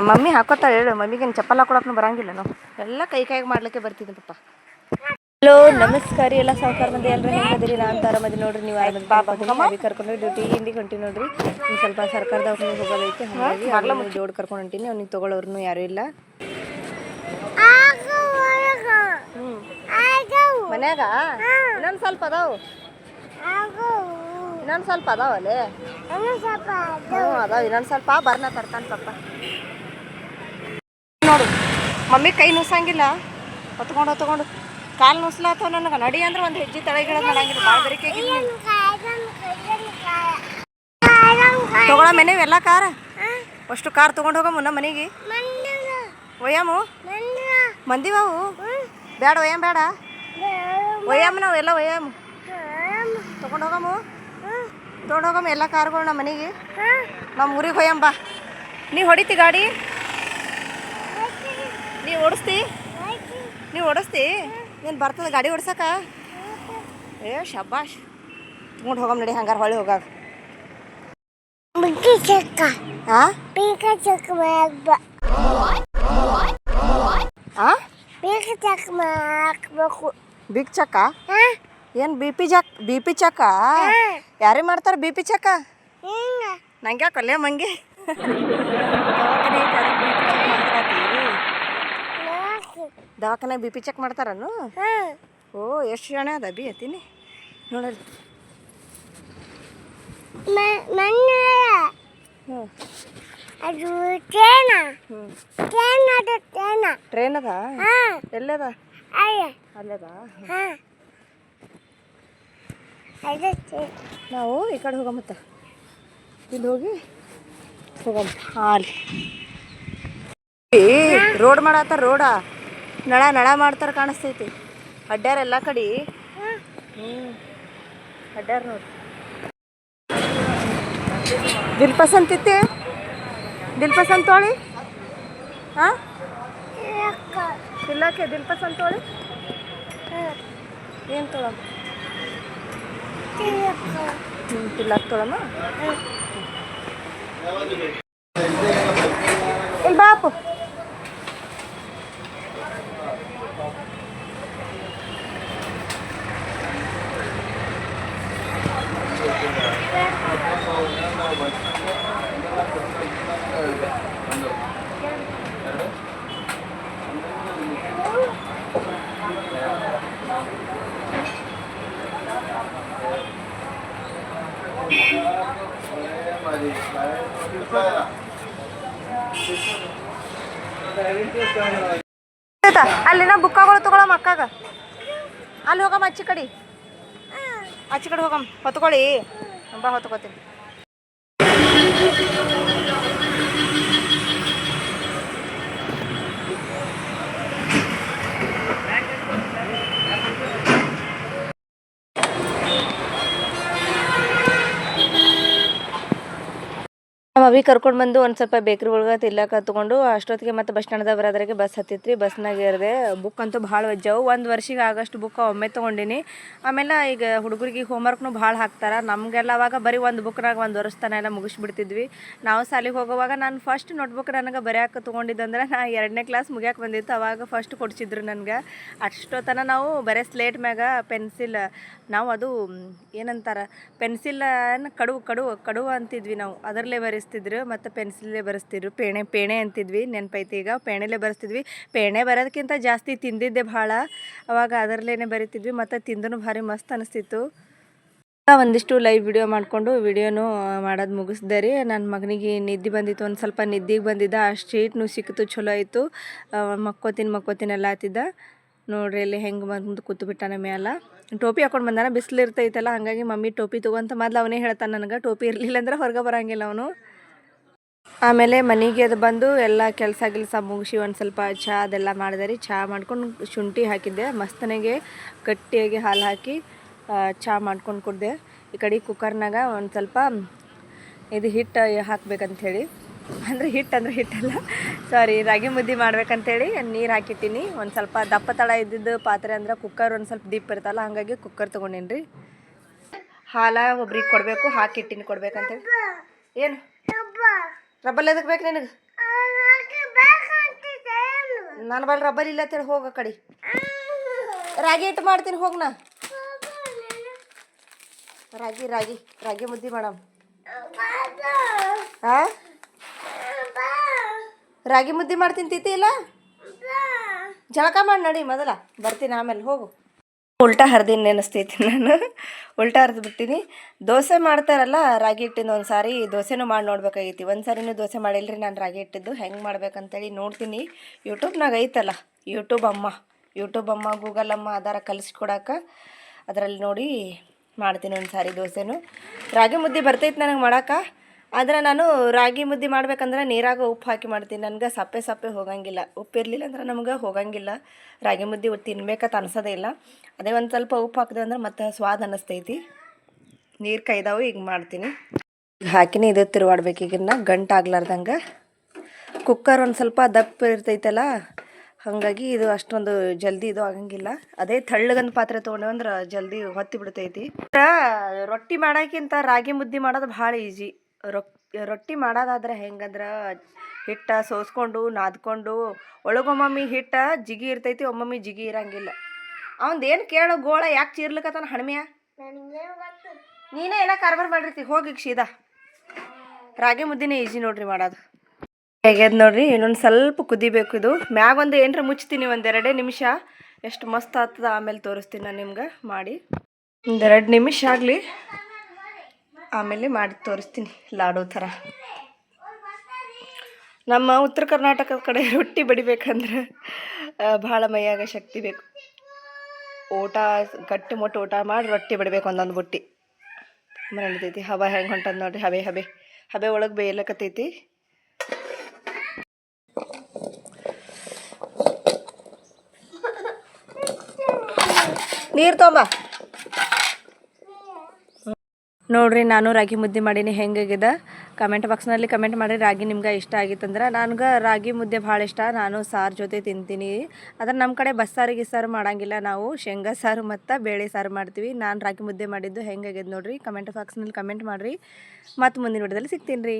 Mummy ಹಾಕೋತಾಳೆ ಹೇಳು. ಮಮ್ಮಿಗೆ ಚಪ್ಪಲ್ ಹಾಕೊಳಕ್ಕೂ ಬರಂಗಿಲ್ಲ ನಾವು ಎಲ್ಲ ಕೈಗೆ ಮಾಡ್ಲಿಕ್ಕೆ ಬರ್ತಿದ್ದೆ ಪಪ್ಪ. ಹಲೋ ನಮಸ್ಕಾರ ಎಲ್ಲ ಸಾವುಕಾರ ಮಂದಿ ಎಲ್ಲರೂ ಹೆಂಗದಿರಿ? ನಾನು ತಾರಮದಿ ನೋಡ್ರಿ. ನೀವು ಅವಿ ಕರ್ಕೊಂಡು ಡ್ಯೂಟಿ ಇಂಡಿಗೆ ಹೊಂಟಿ ನೋಡ್ರಿ. ಒಂದು ಸ್ವಲ್ಪ ಸರ್ಕಾರದ ಹೋಗೋದೈತೆ, ಹಾಗಾಗಿ ಜೋಡ್ ಕರ್ಕೊಂಡು ಹೊಂಟೀನಿ. ಅವ್ನಿಗೆ ತೊಗೊಳೋರ್ನು ಯಾರೂ ಇಲ್ಲ ಮನ್ಯಾಗ. ಇನ್ನೊಂದು ಸ್ವಲ್ಪ ಅದಾವು, ಇನ್ನೊಂದು ಸ್ವಲ್ಪ ಅದಾವಲ್ಲಿ. ಅದಾವ ಇನ್ನೊಂದು ಸ್ವಲ್ಪ ಬರ್ನ ತರ್ತಾನೆ ಪಪ್ಪ. ನೋಡು ಮಮ್ಮಿ ಕೈ ನುಸಂಗಿಲ್ಲ, ಹೊತ್ಕೊಂಡು ಕಾಲು ನುಸ್ಲಾತವ ನನಗೆ. ನಡಿ ಅಂದ್ರೆ ಒಂದು ಹೆಜ್ಜೆ ತಳಗಿಡೋದು ಮಾಡಂಗಿಲ್ಲ. ಭಾಳ ಬರಿಕೆ ತೊಗೊಳ ಮನೆವು ಎಲ್ಲ ಕಾರ. ಅಷ್ಟು ಕಾರ್ ತೊಗೊಂಡು ಹೋಗಮ್ಮ ನಮ್ಮ ಮನೆಗೆ. ಒಯ್ಯಮ್ಮು ಮಂದಿವಾವು ಬೇಡ, ಒಯ್ಯಮ್ಮ ಬೇಡ, ಒಯ್ಯಮ್ಮ ನಾವು ಎಲ್ಲ ಒಯ್ಯಮ್ಮ ತೊಗೊಂಡು ಹೋಗಮ್ಮ ಎಲ್ಲ ಕಾರ್ಗಳು ನಮ್ಮ ಮನೆಗೆ. ನಮ್ಮ ಊರಿಗೆ ಹೊಯ್ಯಮ್ಮ ಬಾ. ನೀ ಹೊಡಿತಿ ಗಾಡಿ? ನೀ ಓಡಿಸ್ತಿ? ನೀನು ಬರ್ತದೆ ಗಾಡಿ ಓಡ್ಸಕ್ಕ? ಏ ಶಬ್ಬಾಷ್, ತೊಗೊಂಡು ಹೋಗಮ್ಮ ನಡಿ. ಹಂಗಾರೆ ಹೊಳ್ಳಿ ಹೋಗಾಗ ಬಿಗ್ ಚಕ್ಕ. ಏನು ಬಿ ಪಿ ಚಕ್ಕ? ಯಾರೇ ಮಾಡ್ತಾರೆ ಬಿ ಪಿ ಚಕ್ಕ? ನಂಗೆ ಯಾಕಲ್ಲೇ ಮಂಗೆ ದವಾಖಾನೆ ಬಿ ಪಿ ಚೆಕ್ ಮಾಡ್ತಾರನು? ಓ ಎಷ್ಟು ಜನ ಅದ ಬಿ ಅತ್ತೀನಿ ನೋಡ್ರಿ. ಟ್ರೈನ್ ಅದ? ಎಲ್ಲದ? ಅಲ್ಲದ. ನಾವು ಈ ಕಡೆ ಹೋಗಮ್ಮತ್ತ, ಇಲ್ಲಿ ಹೋಗಿ ಹೋಗಮ್ಮ. ಅಲ್ಲಿ ರೋಡ್ ಮಾಡತ್ತಾರ. ರೋಡ ನಳ ಮಾಡ್ತಾರ ಕಾಣಿಸ್ತೈತಿ. ಅಡ್ಡ್ಯಾರ ಎಲ್ಲ ಕಡೆ. ಅಡ್ಡ್ಯಾರ ನೋಡಿ. ದಿಲ್ ಪಸಂದ್ ತಿತ್ತಿ? ದಿಲ್ ಪಸಂದ್ ತೊಳಿ. ಹಾಂ ತಿಲ್ಲಕ್ಕೆ ದಿಲ್ ಪಸಂದ್ ತೊಳಿ. ಏನು ತೊಳಮ್ಮ? ತಿಲ್ಲಕ್ಕೆ ತೊಳಮ್ಮ. ಇಲ್ಲಿ ಬಾಪು. ಅಲ್ಲಿನ ಬುಕ್ಕಗಳು ತಗೊಳಮ್ಮ ಅಕ್ಕಾಗ. ಅಲ್ಲಿ ಹೋಗಮ್ಮ, ಆಚೆ ಕಡೆ ಹೋಗಮ್ಮ. ಹೊತ್ಕೊಳ್ಳಿ ಬಾ, ಹೊತ್ಕೋತೀನಿ. ನಮ್ಮ ಅವಿ ಕರ್ಕೊಂಡು ಬಂದು ಒಂದು ಸ್ವಲ್ಪ ಬೇಕ್ರಿ ಒಳಗೆ ತಿಲ್ಲಕ್ಕೆ ತೊಗೊಂಡು ಅಷ್ಟೊತ್ತಿಗೆ ಮತ್ತು ಬಸ್ ಸ್ಟ್ಯಾಂಡ್ದಾಗ ಬರೋದ್ರಾಗೆ ಬಸ್ ಹತ್ತಿತ್ರಿ. ಬಸ್ನಾಗ ಇರದೆ. ಬುಕ್ ಅಂತೂ ಭಾಳ ಒಜ್ಜವು. ಒಂದು ವರ್ಷಿಗೆ ಆಗಷ್ಟು ಬುಕ್ ಒಮ್ಮೆ ತೊಗೊಂಡಿನಿ. ಆಮೇಲೆ ಈಗ ಹುಡುಗರಿಗೆ ಹೋಮ್ವರ್ಕ್ನು ಭಾಳ ಹಾಕ್ತಾರೆ. ನಮಗೆಲ್ಲ ಅವಾಗ ಬರೀ ಒಂದು ಬುಕ್ನಾಗ ಒಂದು ವರ್ಷ ತನ ಎಲ್ಲ ಮುಗಿಸ್ಬಿಡ್ತಿದ್ವಿ. ನಾವು ಶಾಲೆಗೆ ಹೋಗೋವಾಗ ನಾನು ಫಸ್ಟ್ ನೋಟ್ಬುಕ್ ನನಗೆ ಬರೆಯೋಕೆ ತೊಗೊಂಡಿದ್ದಂದ್ರೆ ನಾ 2ನೇ ಕ್ಲಾಸ್ ಮುಗಿಯೋಕೆ ಬಂದಿತ್ತು. ಅವಾಗ ಫಸ್ಟ್ ಕೊಡಿಸಿದ್ರು ನನಗೆ. ಅಷ್ಟೊತ್ತನ ನಾವು ಬರೀ ಸ್ಲೇಟ್ ಮ್ಯಾಗ ಪೆನ್ಸಿಲ್, ನಾವು ಅದು ಏನಂತಾರೆ ಪೆನ್ಸಿಲನ್ನು ಕಡುವು ಅಂತಿದ್ವಿ ನಾವು. ಅದರಲ್ಲೇ ಬರೆಸ್ತಿದ್ರು ಮತ್ತು ಪೆನ್ಸಿಲೇ ಬರೆಸ್ತಿದ್ರು. ಪೇಣೆ ಅಂತಿದ್ವಿ, ನೆನಪೈತಿ ಈಗ. ಪೇಣೆಲೇ ಬರೆಸ್ತಿದ್ವಿ. ಪೇಣೆ ಬರೋದಕ್ಕಿಂತ ಜಾಸ್ತಿ ತಿಂದಿದ್ದೆ ಭಾಳ. ಅವಾಗ ಅದರಲ್ಲೇ ಬರಿತಿದ್ವಿ ಮತ್ತು ತಿಂದೂ ಭಾರಿ ಮಸ್ತ್ ಅನಿಸ್ತಿತ್ತು. ಒಂದಿಷ್ಟು ಲೈವ್ ವಿಡಿಯೋ ಮಾಡಿಕೊಂಡು ವಿಡಿಯೋನು ಮಾಡೋದು ಮುಗಿಸ್ದೆ ರೀ. ನನ್ನ ಮಗನಿಗೆ ನಿದ್ದೆ ಬಂದಿತ್ತು, ಒಂದು ಸ್ವಲ್ಪ ನಿದ್ದೆಗೆ ಬಂದಿದ್ದ. ಅಷ್ಟು ಶೀಟ್ನು ಸಿಕ್ಕಿತು, ಚಲೋ ಆಯಿತು. ಮಕ್ಕೋತೀನಿ ಎಲ್ಲ ಆತಿದ್ದ ನೋಡ್ರಿ. ಇಲ್ಲಿ ಹೆಂಗೆ ಬಂದು ಕೂತ್ಬಿಟ್ಟಾನ ಮ್ಯಾಲ. ಟೋಪಿ ಹಾಕೊಂಡು ಬಂದಾನ, ಬಿಸಿಲು ಇರ್ತೈತಲ್ಲ. ಹಾಗಾಗಿ ಮಮ್ಮಿ ಟೋಪಿ ತೊಗೊಂತ ಮೊದಲು ಅವನೇ ಹೇಳ್ತಾನೆ ನನಗೆ, ಟೋಪಿ ಇರಲಿಲ್ಲ ಅಂದ್ರೆ ಹೊರಗೆ ಬರೋಂಗಿಲ್ಲ ಅವನು. ಆಮೇಲೆ ಮನೆಗೆ ಅದು ಬಂದು ಎಲ್ಲ ಕೆಲಸ ಮುಗಿಸಿ ಒಂದು ಸ್ವಲ್ಪ ಚಹಾ ಅದೆಲ್ಲ ಮಾಡಿದೆ ರೀ. ಚಹಾ ಮಾಡ್ಕೊಂಡು ಶುಂಠಿ ಹಾಕಿದ್ದೆ, ಮಸ್ತನಿಗೆ ಗಟ್ಟಿಯಾಗಿ ಹಾಲು ಹಾಕಿ ಚಹಾ ಮಾಡ್ಕೊಂಡು ಕುಡ್ದೆ. ಈ ಕಡೆ ಕುಕ್ಕರ್ನಾಗ ಒಂದು ಸ್ವಲ್ಪ ಇದು ಹಿಟ್ಟು ಹಾಕ್ಬೇಕಂಥೇಳಿ, ಅಂದರೆ ಹಿಟ್ಟಲ್ಲ ಸಾರಿ, ರಾಗಿ ಮುದ್ದೆ ಮಾಡ್ಬೇಕಂತೇಳಿ ನೀರು ಹಾಕಿಟ್ಟಿನಿ. ಒಂದು ಸ್ವಲ್ಪ ದಪ್ಪ ತಳ ಇದ್ದಿದ್ದು ಪಾತ್ರೆ ಅಂದ್ರೆ ಕುಕ್ಕರ್ ಒಂದು ಸ್ವಲ್ಪ ದೀಪ್ ಇರ್ತಲ್ಲ, ಹಾಗಾಗಿ ಕುಕ್ಕರ್ ತೊಗೊಂಡೀನಿ ರೀ. ಹಾಲ ಒಬ್ರಿಗೆ ಕೊಡಬೇಕು, ಹಾಕಿಟ್ಟಿನಿ ಕೊಡ್ಬೇಕಂತೇಳಿ. ಏನು ರಬ್ಬಲ್ ಎದಕ್ಕೆ ಬೇಕು ನಿನಗೆ? ನಾನು ಬಲ್ಲಿ ರಬ್ಬರ್ ಇಲ್ಲ ಅಂತೇಳಿ ಹೋಗ ಕಡೆ ರಾಗಿ ಹಿಟ್ಟು ಮಾಡ್ತೀನಿ ಹೋಗ್ ನಾ ರಾಗಿ ರಾಗಿ ರಾಗಿ ಮುದ್ದೆ ಮಾಡಮ್ ಹಾಂ ರಾಗಿ ಮುದ್ದೆ ಮಾಡ್ತೀನಿ ತಿಂತಿ ಇಲ್ಲ ಜಳಕ ಮಾಡಿ ನಡಿ ಮೊದಲ ಬರ್ತೀನಿ ಆಮೇಲೆ ಹೋಗು ಉಲ್ಟಾ ಹರಿದೀನಿ ನೆನೆಸ್ತೈತಿ ನಾನು ಉಲ್ಟಾ ಹರಿದು ಬಿಟ್ಟಿನಿ ದೋಸೆ ಮಾಡ್ತಾರಲ್ಲ ರಾಗಿ ಹಿಟ್ಟಿಂದ ಒಂದು ಸಾರಿ ದೋಸೆನೂ ಮಾಡಿ ನೋಡ್ಬೇಕಾಗೈತಿ ಒಂದು ಸಾರಿನೂ ದೋಸೆ ಮಾಡಿಲ್ರಿ ನಾನು ರಾಗಿ ಹಿಟ್ಟಿದ್ದು ಹೆಂಗೆ ಮಾಡ್ಬೇಕಂತೇಳಿ ನೋಡ್ತೀನಿ ಯೂಟ್ಯೂಬ್ನಾಗ ಐತಲ್ಲ ಯೂಟ್ಯೂಬ್ ಅಮ್ಮ ಗೂಗಲ್ ಅಮ್ಮ ಆಧಾರ ಕಲಿಸ್ಕೊಡಕ್ಕೆ ಅದರಲ್ಲಿ ನೋಡಿ ಮಾಡ್ತೀನಿ ಒಂದು ಸಾರಿ ದೋಸೆನೂ ರಾಗಿ ಮುದ್ದೆ ಬರ್ತೈತೆ ನನಗೆ ಮಾಡೋಕೆ ಆದರೆ ನಾನು ರಾಗಿ ಮುದ್ದೆ ಮಾಡ್ಬೇಕಂದ್ರೆ ನೀರಾಗ ಉಪ್ಪು ಹಾಕಿ ಮಾಡ್ತೀನಿ ನನಗೆ ಸಪ್ಪೆ ಹೋಗಂಗಿಲ್ಲ ಉಪ್ಪು ಇರಲಿಲ್ಲ ಅಂದ್ರೆ ನಮ್ಗೆ ಹೋಗಂಗಿಲ್ಲ ರಾಗಿ ಮುದ್ದೆ ತಿನ್ಬೇಕಂತ ಅನ್ಸೋದೇ ಇಲ್ಲ ಅದೇ ಒಂದು ಸ್ವಲ್ಪ ಉಪ್ಪು ಹಾಕಿದೆ ಅಂದ್ರೆ ಮತ್ತೆ ಸ್ವಾದ ಅನ್ನಿಸ್ತೈತಿ ನೀರು ಕೈದಾವು ಈಗ ಮಾಡ್ತೀನಿ ಹಾಕಿನಿ ಇದು ತಿರುವಾಡ್ಬೇಕು ಈಗಿನ್ನ ಗಂಟು ಆಗ್ಲಾರ್ದಂಗೆ ಕುಕ್ಕರ್ ಒಂದು ಸ್ವಲ್ಪ ದಪ್ಪ ಇರ್ತೈತಲ್ಲ ಹಾಗಾಗಿ ಇದು ಅಷ್ಟೊಂದು ಜಲ್ದಿ ಇದು ಆಗಂಗಿಲ್ಲ ಅದೇ ತಳ್ಳಗಂದು ಪಾತ್ರೆ ತೊಗೊಂಡು ಅಂದ್ರೆ ಜಲ್ದಿ ಹೊತ್ತಿ ಬಿಡ್ತೈತಿ ರೊಟ್ಟಿ ಮಾಡೋಕ್ಕಿಂತ ರಾಗಿ ಮುದ್ದೆ ಮಾಡೋದು ಭಾಳ ಈಜಿ ರೊಟ್ಟಿ ಮಾಡೋದಾದ್ರೆ ಹೆಂಗಂದ್ರೆ ಹಿಟ್ಟು ಸೋಸ್ಕೊಂಡು ನಾದ್ಕೊಂಡು ಒಳಗೊಮ್ಮಮ್ಮಿ ಹಿಟ್ಟು ಜಿಗಿ ಇರ್ತೈತಿ ಒಮ್ಮೊಮ್ಮೆ ಜಿಗಿ ಇರಂಗಿಲ್ಲ ಅವಂದೇನು ಕೇಳೋ ಗೋಳ ಯಾಕೆ ಚೀರ್ಲಿಕ್ಕತ್ತಾನ ಹಣ್ಮೆಯ ನೀನೇ ಏನೋ ಕಾರ್ಬಾರ್ ಮಾಡಿರ್ತಿ ಹೋಗಿ ಸೀದಾ ರಾಗಿ ಮುದ್ದಿನೇ ಈಜಿ ನೋಡ್ರಿ ಮಾಡೋದು ಹೇಗ್ಯದ ನೋಡ್ರಿ ಇನ್ನೊಂದು ಸ್ವಲ್ಪ ಕುದಿಬೇಕು ಇದು ಮ್ಯಾಗ ಒಂದು ಏನರ ಮುಚ್ತೀನಿ ಒಂದೆರಡೇ ನಿಮಿಷ ಎಷ್ಟು ಮಸ್ತ್ ಆಗ್ತದ ಆಮೇಲೆ ತೋರಿಸ್ತೀನಿ ನಾನು ನಿಮ್ಗೆ ಮಾಡಿ ಒಂದೆರಡು ನಿಮಿಷ ಆಗಲಿ ಆಮೇಲೆ ಮಾಡಿ ತೋರಿಸ್ತೀನಿ ಲಾಡು ಥರ ನಮ್ಮ ಉತ್ತರ ಕರ್ನಾಟಕದ ಕಡೆ ರೊಟ್ಟಿ ಬಡಿಬೇಕಂದ್ರೆ ಭಾಳ ಮೈಯಾಗ ಶಕ್ತಿ ಬೇಕು ಊಟ ಗಟ್ಟಿ ಮೊಟ್ಟು ಊಟ ಮಾಡಿ ರೊಟ್ಟಿ ಬಡಿಬೇಕು ಒಂದೊಂದು ಬುಟ್ಟಿ ನಡಿತೈತಿ ಹಬೆ ಹೆಂಗೆ ಹೊಂಟದ ನೋಡ್ರಿ ಹಬೆ ಒಳಗೆ ಬೇಯಲಕತ್ತೈತಿ ನೀರು ತೊಂಬ ನೋಡ್ರಿ ನಾನು ರಾಗಿ ಮುದ್ದೆ ಮಾಡೀನಿ ಹೆಂಗಾಗಿದೆ ಕಮೆಂಟ್ ಬಾಕ್ಸ್ನಲ್ಲಿ ಕಮೆಂಟ್ ಮಾಡಿ ರಾಗಿ ನಿಮ್ಗೆ ಇಷ್ಟ ಆಗಿತ್ತಂದ್ರೆ ನನಗೆ ರಾಗಿ ಮುದ್ದೆ ಭಾಳ ಇಷ್ಟ ನಾನು ಸಾರು ಜೊತೆ ತಿಂತೀನಿ ಆದರೆ ನಮ್ಮ ಕಡೆ ಬಸ್ಸಾರು ಗಿಸ್ಸಾರು ಮಾಡೋಂಗಿಲ್ಲ ನಾವು ಶೇಂಗಾ ಸಾರು ಮತ್ತು ಬೇಳೆ ಸಾರು ಮಾಡ್ತೀವಿ ನಾನು ರಾಗಿ ಮುದ್ದೆ ಮಾಡಿದ್ದು ಹೆಂಗಾಗಿದೆ ನೋಡ್ರಿ ಕಮೆಂಟ್ ಬಾಕ್ಸ್ನಲ್ಲಿ ಕಮೆಂಟ್ ಮಾಡಿರಿ ಮತ್ತು ಮುಂದಿನ ವಿಡಿಯೋದಲ್ಲಿ ಸಿಗ್ತೀನಿ ರೀ